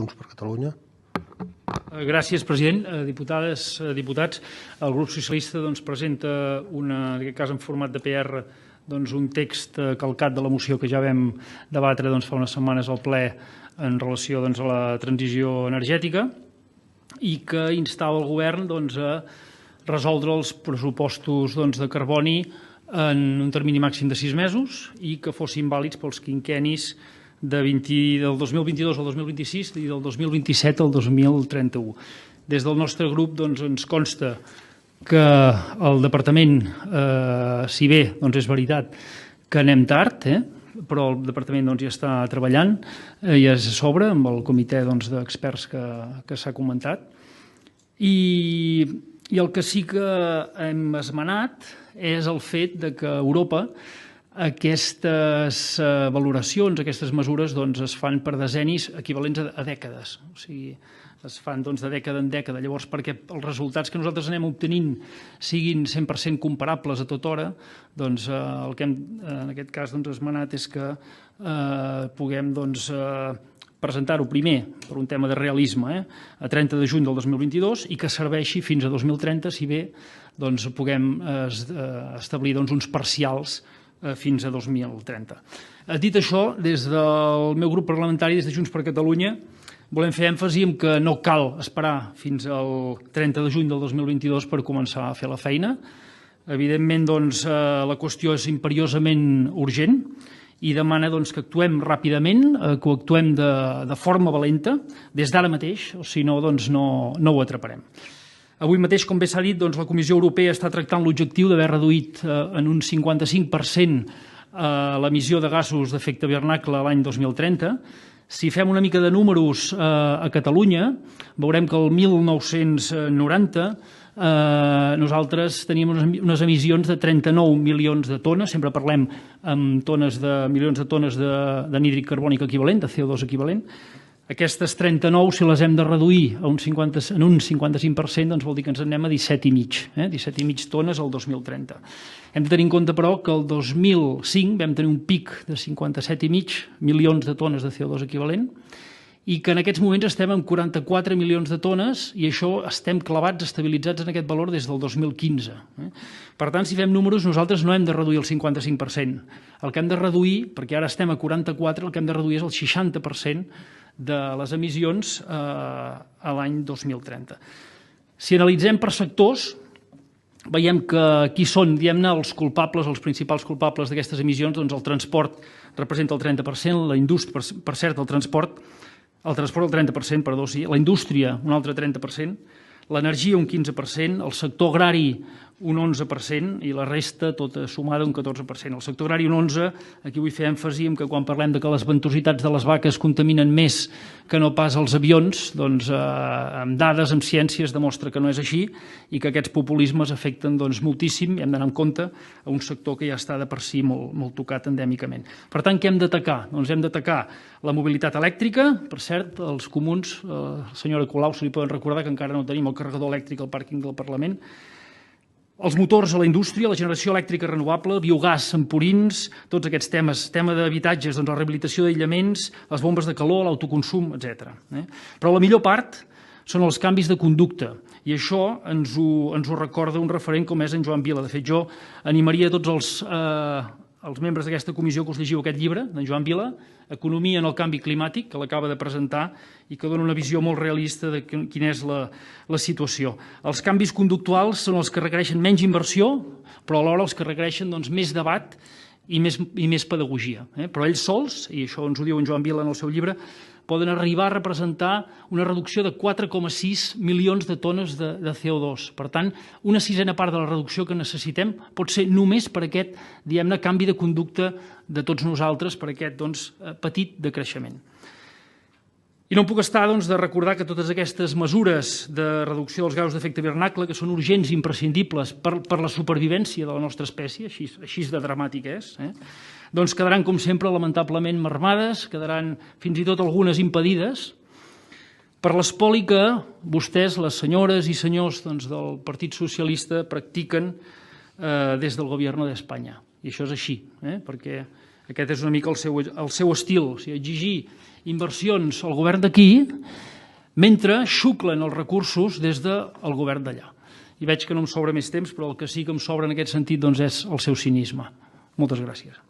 Junts per Catalunya. Gràcies, president. Diputades, diputats, el grup socialista presenta, en aquest cas en format de PR, un text calcat de la moció que ja vam debatre fa unes setmanes al ple en relació a la transició energètica i que instava el govern a resoldre els pressupostos de carboni en un termini màxim de 6 mesos i que fossin vàlids pels quinquennis del 2022 al 2026 i del 2027 al 2031. Des del nostre grup ens consta que el departament, si bé és veritat que anem tard, però el departament ja està treballant i és a sobre amb el comitè d'experts que s'ha comentat. I el que sí que hem esmenat és el fet que a Europa aquestes valoracions, aquestes mesures es fan per decennis equivalents a dècades. O sigui, es fan de dècada en dècada. Llavors, perquè els resultats que nosaltres anem obtenint siguin 100% comparables a tota hora, el que hem, en aquest cas, esmenat és que puguem presentar-ho primer per un tema de realisme a 30 de juny del 2022 i que serveixi fins a 2030, si bé puguem establir uns parcials fins a 2030. Dit això, des del meu grup parlamentari, des de Junts per Catalunya, volem fer èmfasi en que no cal esperar fins al 30 de juny del 2022 per començar a fer la feina. Evidentment, la qüestió és imperiosament urgent i demana que actuem ràpidament, que actuem de forma valenta, des d'ara mateix, o si no, no ho atraparem. Avui mateix, com bé s'ha dit, la Comissió Europea està tractant l'objectiu d'haver reduït en un 55% l'emissió de gasos d'efecte hivernacle l'any 2030. Si fem una mica de números a Catalunya, veurem que el 1990 nosaltres teníem unes emissions de 39 milions de tones, sempre parlem en milions de tones d'anhídrid carbònic equivalent, de CO2 equivalent. Aquestes 39, si les hem de reduir en un 55%, vol dir que ens anem a 17,5 tones al 2030. Hem de tenir en compte, però, que el 2005 vam tenir un pic de 57,5 milions de tones de CO2 equivalent i que en aquests moments estem en 44 milions de tones i això estem clavats, estabilitzats en aquest valor des del 2015. Per tant, si fem números, nosaltres no hem de reduir el 55%. El que hem de reduir, perquè ara estem a 44, el que hem de reduir és el 60% de les emissions a l'any 2030. Si analitzem per sectors, veiem que qui són, diguem-ne, els culpables, els principals culpables d'aquestes emissions, el transport representa el 30%, la indústria, per cert, el transport el 30%, perdó, sí, la indústria un altre 30%, l'energia un 15%, el sector agrari un 11% i la resta tota sumada un 14%. El sector agrari un 11%, aquí vull fer èmfasi en que quan parlem que les ventositats de les vaques contaminen més que no pas els avions, amb dades, amb ciències, demostra que no és així i que aquests populismes afecten moltíssim i hem d'anar en compte a un sector que ja està de per si molt tocat endèmicament. Per tant, què hem d'atacar? Doncs hem d'atacar la mobilitat elèctrica. Per cert, els comuns, la senyora Colau, se li poden recordar que encara no tenim el carregador elèctric al pàrquing del Parlament. Els motors a la indústria, la generació elèctrica renovable, biogàs en purins, tots aquests temes, tema d'habitatges, la rehabilitació d'aïllaments, les bombes de calor, l'autoconsum, etc. Però la millor part són els canvis de conducta i això ens ho recorda un referent com és en Joan Vila. De fet, jo animaria tots els membres d'aquesta comissió que us llegiu aquest llibre d'en Joan Vila, Economia en el canvi climàtic, que l'acaba de presentar i que dona una visió molt realista de quina és la situació. Els canvis conductuals són els que requereixen menys inversió, però alhora els que requereixen més debat i més pedagogia. Però ells sols, i això ens ho diu en Joan Vila en el seu llibre, poden arribar a representar una reducció de 4,6 milions de tones de CO2. Per tant, una sisena part de la reducció que necessitem pot ser només per aquest, diguem-ne, canvi de conducta de tots nosaltres, per aquest petit decreixement. I no em puc estar de recordar que totes aquestes mesures de reducció dels gasos d'efecte hivernacle, que són urgents i imprescindibles per la supervivència de la nostra espècie, així de dramàtic és, doncs quedaran, com sempre, lamentablement marmades, quedaran fins i tot algunes impedides per l'espoli que vostès, les senyores i senyors del Partit Socialista, practiquen des del Govern d'Espanya. I això és així, perquè Aquest és una mica el seu estil, o sigui, exigir inversions al govern d'aquí mentre xuclen els recursos des del govern d'allà. I veig que no em sobra més temps, però el que sí que em sobra en aquest sentit és el seu cinisme. Moltes gràcies.